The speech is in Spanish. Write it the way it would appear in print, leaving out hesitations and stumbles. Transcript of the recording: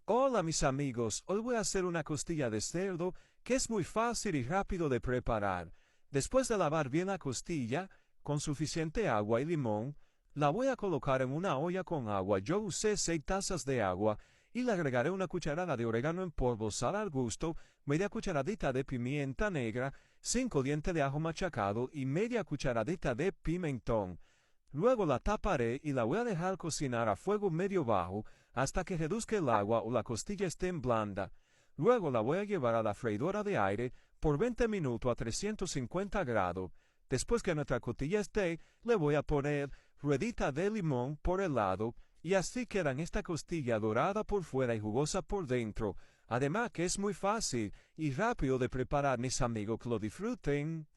Hola mis amigos, hoy voy a hacer una costilla de cerdo que es muy fácil y rápido de preparar. Después de lavar bien la costilla, con suficiente agua y limón, la voy a colocar en una olla con agua. Yo usé 6 tazas de agua y le agregaré una cucharada de orégano en polvo, sal al gusto, media cucharadita de pimienta negra, 5 dientes de ajo machacado y media cucharadita de pimentón. Luego la taparé y la voy a dejar cocinar a fuego medio bajo hasta que reduzca el agua o la costilla esté blanda. Luego la voy a llevar a la freidora de aire por 20 minutos a 350 grados. Después que nuestra costilla esté, le voy a poner ruedita de limón por el lado y así quedan esta costilla dorada por fuera y jugosa por dentro. Además que es muy fácil y rápido de preparar, mis amigos, que lo disfruten.